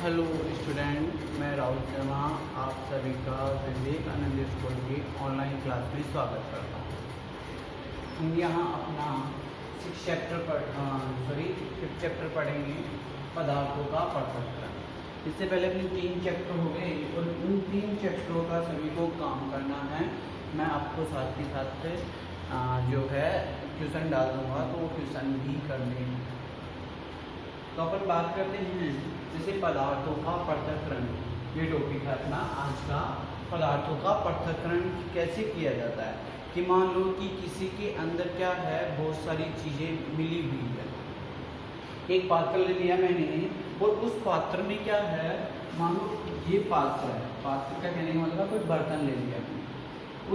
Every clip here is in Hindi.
हेलो स्टूडेंट, मैं राहुल शर्मा आप सभी का विवेकानंद स्कूल की ऑनलाइन क्लास में स्वागत करता हूँ। हम यहाँ अपना फिफ्थ चैप्टर पढ़ेंगे, पदार्थों का पृथक्करण। इससे पहले अपने 3 चैप्टर हो गए और उन 3 चैप्टरों का सभी को काम करना है। मैं आपको साथ ही साथ जो है ट्यूशन डाल दूँगा, तो वो ट्यूशन भी कर लेंगे। तो अपन बात करते हैं जैसे पदार्थों का पृथक्करण। ये टॉपिक है अपना आज का। पदार्थों का पृथक्करण कैसे किया जाता है कि मान लो कि किसी के अंदर क्या है, बहुत सारी चीज़ें मिली हुई है। एक पात्र ले लिया मैंने और उस पात्र में क्या है, मान लो ये पात्र है। पात्र का कहने का मतलब कोई बर्तन ले लिया मैंने।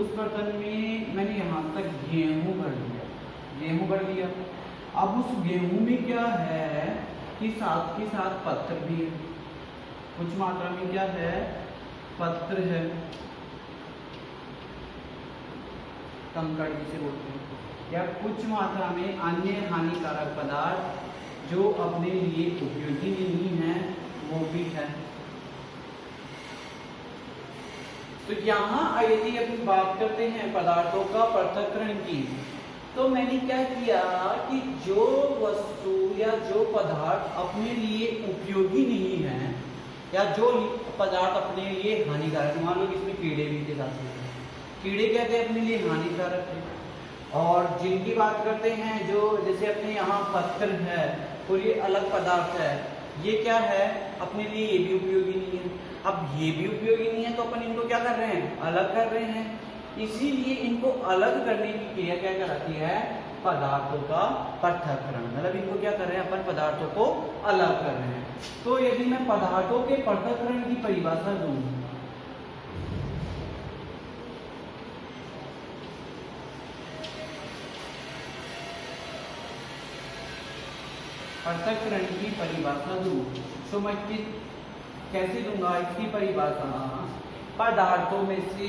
उस बर्तन में मैंने यहाँ तक गेहूँ भर लिया। अब उस गेहूँ में क्या है कि साथ के साथ पत्थर भी है, कुछ मात्रा में क्या है, पत्थर है, कंकड़ जिसे बोलते हैं, या कुछ मात्रा में अन्य हानिकारक पदार्थ जो अपने लिए उपयोगी नहीं है वो भी है। तो यहाँ यदि अपन बात करते हैं पदार्थों का पृथक्करण की, तो मैंने क्या किया कि जो वस्तु या जो पदार्थ अपने लिए उपयोगी नहीं है या जो पदार्थ अपने लिए हानिकारक, मान लो कि इसमें कीड़े भी के साथ हैं, कीड़े क्या कहते हैं अपने लिए हानिकारक है। और जिनकी बात करते हैं जो जैसे अपने यहाँ पत्थर है और ये अलग पदार्थ है, ये क्या है अपने लिए ये भी उपयोगी नहीं है। अब ये भी उपयोगी नहीं है तो अपन इनको क्या कर रहे हैं, अलग कर रहे हैं। इसीलिए इनको अलग करने की क्रिया क्या कहलाती है, पदार्थों का पृथक्करण। मतलब इनको क्या कर रहे हैं, अपन पदार्थों को अलग कर रहे हैं। तो यदि मैं पदार्थों के पृथक्करण की परिभाषा दूं, पृथक्करण की परिभाषा दूं तो मैं कैसे दूंगा इसकी परिभाषा, पदार्थों में से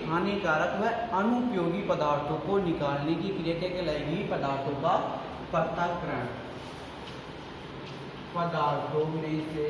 हानिकारक व अनुपयोगी पदार्थों को निकालने की क्रिया क्या कहलाएगी, पदार्थों का पृथक्करण। पदार्थों में से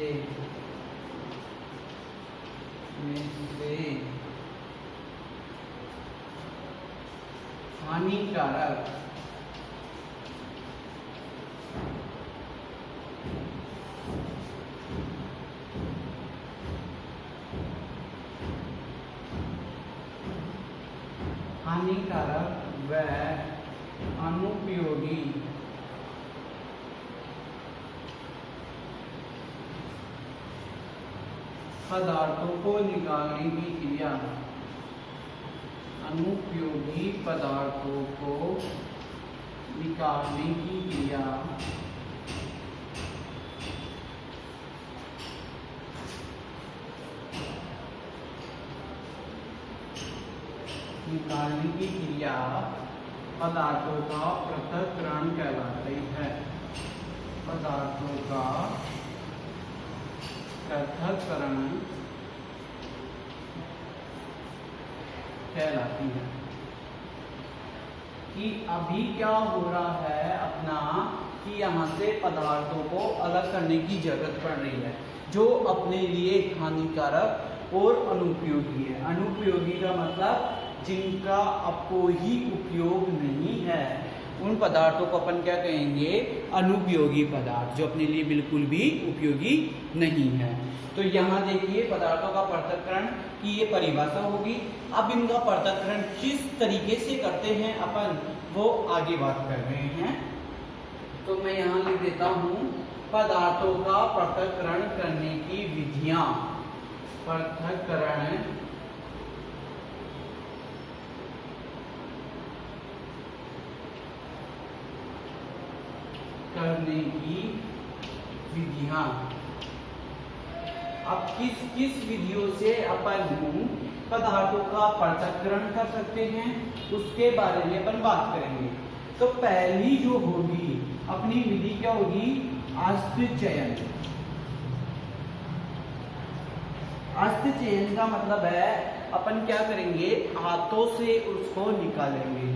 हानिकारक व अनुपयोगी पदार्थों को निकालने की क्रिया, अनुपयोगी पदार्थों को निकालने की क्रिया पदार्थों का पृथक्करण कहलाती है। पदार्थों का पृथक्करण कहलाती है। कि अभी क्या हो रहा है अपना कि यहाँ से पदार्थों को अलग करने की जरूरत पड़ रही है जो अपने लिए हानिकारक और अनुपयोगी है। अनुपयोगी का मतलब जिनका आपको ही उपयोग नहीं है, उन पदार्थों को अपन क्या कहेंगे, अनुपयोगी पदार्थ, जो अपने लिए बिल्कुल भी उपयोगी नहीं है। तो यहाँ देखिए पदार्थों का पृथक्करण की ये परिभाषा होगी। अब इनका पृथक्करण किस तरीके से करते हैं अपन, वो आगे बात कर रहे हैं। तो मैं यहाँ लिख देता हूँ पदार्थों का पृथक्करण करने की विधियां। पृथक्करण करने की विधियां। अब किस विधियों से अपन पदार्थों का पृथक्करण कर सकते हैं उसके बारे में अपन बात करेंगे। तो पहली जो होगी अपनी विधि क्या होगी, आस्थ चयन। आस्थ चयन का मतलब है अपन क्या करेंगे, हाथों से उसको निकालेंगे।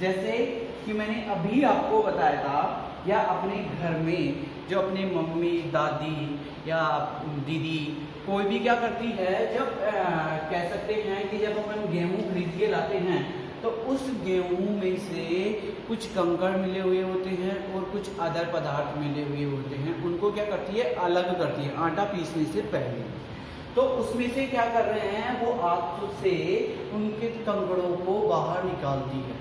जैसे कि मैंने अभी आपको बताया था या अपने घर में जो अपने मम्मी दादी या दीदी कोई भी क्या करती है, जब कह सकते हैं कि जब अपन गेहूँ खरीद के लाते हैं तो उस गेहूँ में से कुछ कंकड़ मिले हुए होते हैं और कुछ अदर पदार्थ मिले हुए होते हैं, उनको क्या करती है, अलग करती है आटा पीसने से पहले। तो उसमें से क्या कर रहे हैं, वो हाथ से उनके कंकड़ों को बाहर निकालती है।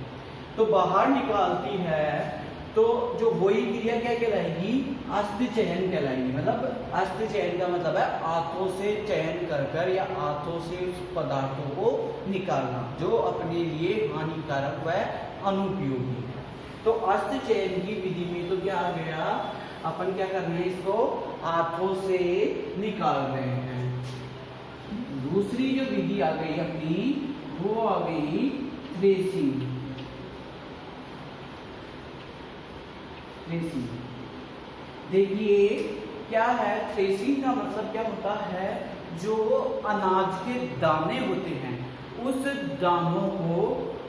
तो बाहर निकालती है तो जो वही क्रिया क्या कहलाएगी, अस्थि चयन कहलाएगी। मतलब अस्थि चयन का मतलब है हाथों से चयन कर कर या हाथों से उस पदार्थों को निकालना जो अपने लिए हानिकारक व अनुपयोगी है। तो अस्थि चयन की विधि में तो क्या आ गया, अपन क्या कर रहे हैं, इसको हाथों से निकाल रहे हैं। दूसरी जो विधि आ गई अपनी, वो आ गई थ्रेसिंग। देखिए क्या है, थ्रेसिंग का मतलब क्या होता है, जो अनाज के दाने होते हैं उस दानों को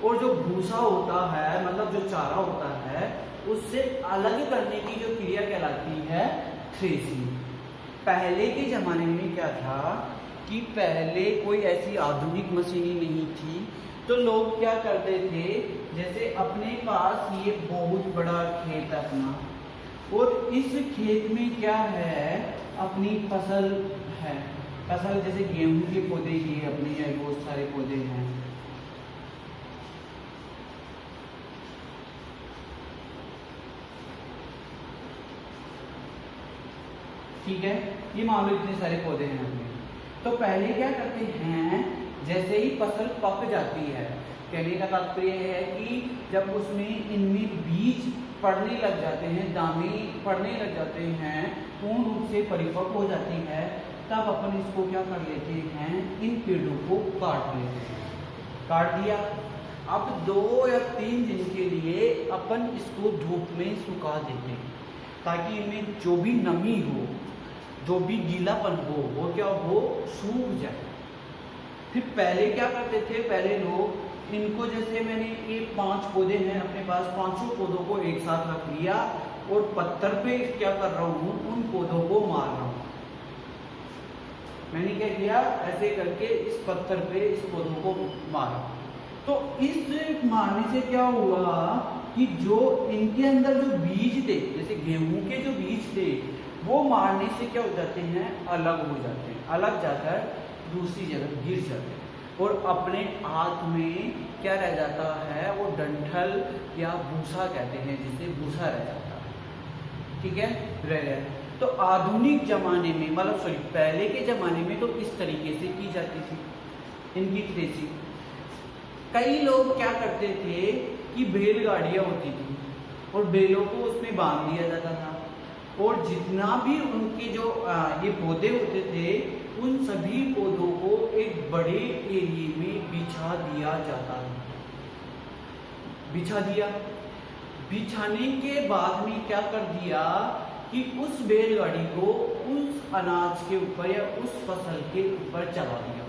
और जो भूसा होता है, मतलब जो चारा होता है, उससे अलग करने की जो क्रिया कहलाती है थ्रेसिंग। पहले के जमाने में क्या था कि पहले कोई ऐसी आधुनिक मशीनें नहीं थी, तो लोग क्या करते थे, जैसे अपने पास ये बहुत बड़ा खेत अपना, और इस खेत में क्या है, अपनी फसल है, फसल जैसे गेहूं के पौधे ही अपने हैं, बहुत सारे पौधे हैं। ठीक है, ये मान लो इतने सारे पौधे हैं अपने। तो पहले क्या करते हैं, जैसे ही फसल पक जाती है, कहने का तात्पर्य है कि जब उसमें इनमें बीज पड़ने लग जाते हैं, दाने पड़ने लग जाते हैं, पूर्ण रूप से परिपक्व हो जाती है, तब अपन इसको क्या कर लेते हैं, इन पेड़ों को काट लेते हैं। काट दिया, अब 2 या 3 दिन के लिए अपन इसको धूप में सुखा देते हैं, ताकि इनमें जो भी नमी हो, जो भी गीलापन हो, वो क्या हो, सूख जाए। फिर पहले क्या करते थे, पहले लोग इनको, जैसे मैंने ये 5 पौधे हैं अपने पास, 5 पौधों को एक साथ रख लिया और पत्थर पे क्या कर रहा हूँ, उन पौधों को मार रहा हूँ। मैंने क्या किया, ऐसे करके इस पत्थर पे इस पौधों को मारा। तो इस मारने से क्या हुआ कि जो इनके अंदर जो बीज थे, जैसे गेहूं के जो बीज थे, वो मारने से क्या हो जाते हैं, अलग हो जाते हैं, अलग जाकर दूसरी जगह गिर जाते हैं, और अपने हाथ में क्या रह जाता है, वो डंठल या भूसा कहते हैं, जिसे भूसा रह जाता है। ठीक है, रह गया। तो आधुनिक जमाने में, मतलब सॉरी, पहले के जमाने में तो इस तरीके से की जाती थी इनकी थ्रेसिंग। कई लोग क्या करते थे कि बैलगाड़ियाँ होती थी और बैलों को उसमें बांध दिया जाता था, और जितना भी उनके जो ये पौधे होते थे, उन सभी पौधों को एक बड़े एरिए में बिछा दिया जाता है। बिछा दिया, बिछाने के बाद में क्या कर दिया कि उस बैलगाड़ी को उस अनाज के ऊपर या उस फसल के ऊपर चला दिया।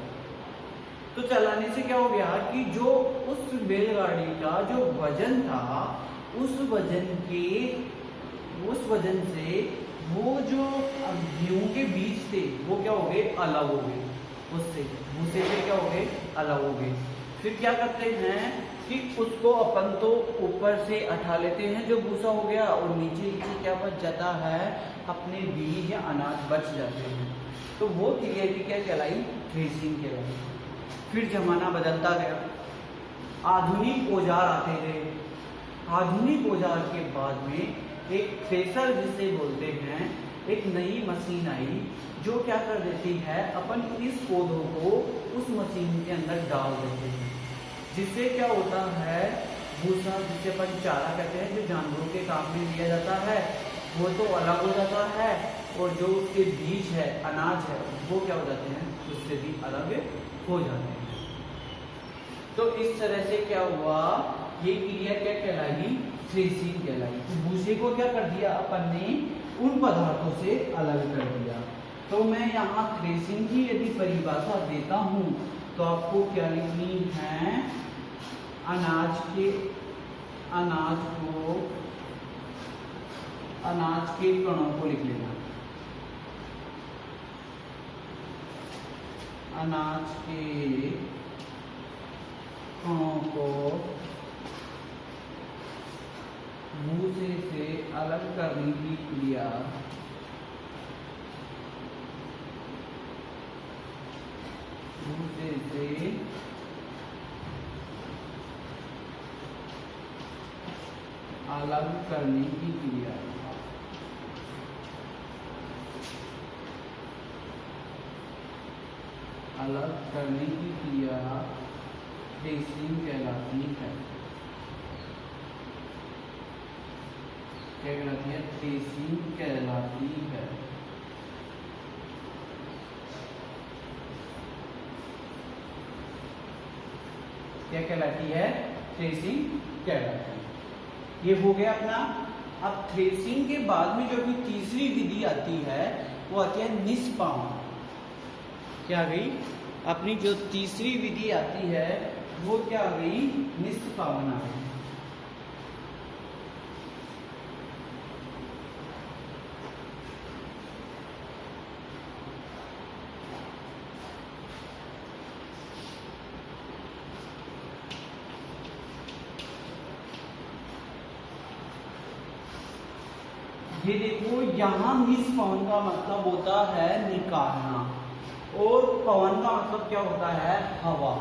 तो चलाने से क्या हो गया कि जो उस बैलगाड़ी का जो वजन था, उस वजन से वो जो गेहूं के बीज थे, वो क्या हो गए, अलग हो गए, उससे भूसे से क्या हो गए, अलग हो गए। फिर क्या करते हैं कि उसको अपन तो ऊपर से उठा लेते हैं जो भूसा हो गया, और नीचे क्या बच जाता है, अपने बीज या अनाज बच जाते हैं। तो वो क्रिया की क्या कहलाई, थ्रेसिंग कहलाई। फिर जमाना बदलता गया, आधुनिक औजार आते गए। आधुनिक औजार के बाद में एक थ्रेसर जिसे बोलते हैं, एक नई मशीन आई जो क्या कर देती है, अपन इस पौधों को उस मशीन के अंदर डाल देते हैं, जिससे क्या होता है, भूसा जिसे अपन चारा कहते हैं, जो जानवरों के काम में लिया जाता है, वो तो अलग हो जाता है, और जो उसके बीज है, अनाज है, वो क्या हो जाते हैं, उससे भी अलग हो जाते हैं। तो इस तरह से क्या हुआ, ये क्रिया क्या कहलाई, थ्रेसिंग कहलाई। तो भूसे को क्या कर दिया अपन ने, उन पदार्थों से अलग कर दिया। तो मैं यहाँ थ्रेसिंग की यदि परिभाषा देता हूँ तो आपको क्या लिखनी है, अनाज को अनाज के कणों को लिख लेना। अनाज के कणों को भूसे से अलग करने की क्रिया भूसे से अलग करने की क्रिया अलग करने की क्रिया थ्रेसिंग कहलाती है। क्या कहलाती है? थ्रेसिंग कहलाती है। क्या कहलाती है? थ्रेसिंग कहलाती है। ये हो गया अपना। अब थ्रेसिंग के बाद में जो अपनी तीसरी विधि आती है वो आती है निष्पावन। क्या आ गई? अपनी जो तीसरी विधि आती है वो क्या आ गई? निष्पावन आ गई। ये देखो, यहाँ निष्पवन का मतलब होता है निकालना, और पवन का मतलब क्या होता है? हवा।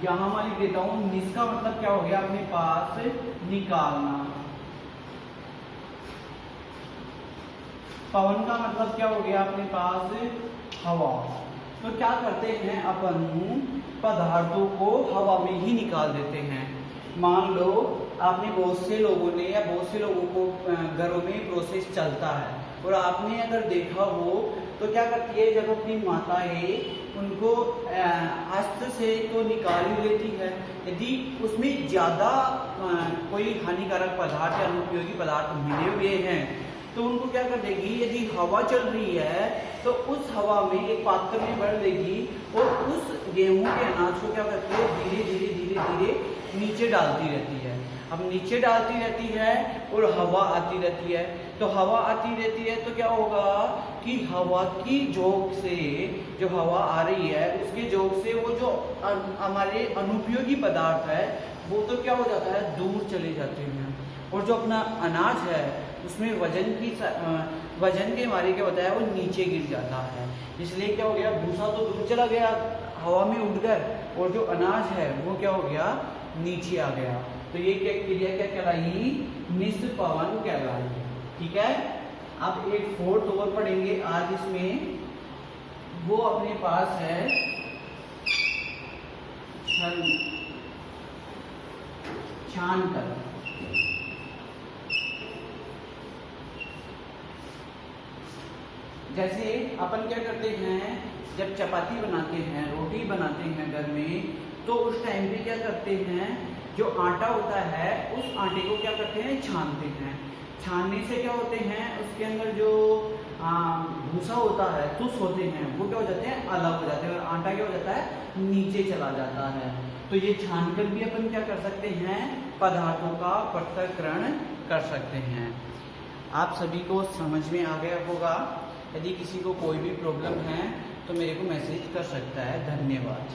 यहाँ मैं लिख देता हूँ, निस का मतलब क्या हो गया अपने पास? निकालना। पवन का मतलब क्या हो गया अपने पास? हवा। तो क्या करते हैं अपन? पदार्थों को हवा में ही निकाल देते हैं। मान लो आपने बहुत से लोगों ने या बहुत से लोगों को घरों में प्रोसेस चलता है, और आपने अगर देखा हो तो क्या करती है, जब अपनी माताएं उनको हस्त से तो निकाल ही लेती है, यदि उसमें ज़्यादा कोई हानिकारक पदार्थ या अनुपयोगी पदार्थ मिले हुए हैं तो उनको क्या कर देगी, यदि हवा चल रही है तो उस हवा में एक पात्र में भर देगी और उस गेहूं के अनाज को क्या करती है, धीरे धीरे धीरे धीरे नीचे डालती रहती है। अब नीचे डालती रहती है और हवा आती रहती है, तो हवा आती रहती है तो क्या होगा कि हवा की झोंक से, जो हवा आ रही है उसके झोंक से वो जो हमारे अनुपयोगी पदार्थ है वो तो क्या हो जाता है, दूर चले जाते हैं, और जो अपना अनाज है उसमें वजन के मारे क्या होता है, वो नीचे गिर जाता है। इसलिए क्या हो गया, भूसा तो दूर चला गया हवा में उड़कर, और जो अनाज है वो क्या हो गया, नीचे आ गया। तो ये क्या क्रिया क्या कहलाई, निष्पवन कहलाई। ठीक है। अब एक फोर्थ और पढ़ेंगे आज इसमें, वो अपने पास है छानकर। जैसे अपन क्या करते हैं, जब चपाती बनाते हैं, रोटी बनाते हैं घर में, तो उस टाइम पे क्या करते हैं, जो आटा होता है उस आटे को क्या करते हैं, छानते हैं। छानने से क्या होते हैं, उसके अंदर जो भूसा होता है, तुस होते हैं, वो क्या हो जाते हैं, अलग हो जाते हैं, और आटा क्या हो जाता है, नीचे चला जाता है। तो ये छानकर भी अपन क्या कर सकते हैं, पदार्थों का पृथक्करण कर सकते हैं। आप सभी को समझ में आ गया होगा। यदि किसी को कोई भी प्रॉब्लम है तो मेरे को मैसेज कर सकता है। धन्यवाद।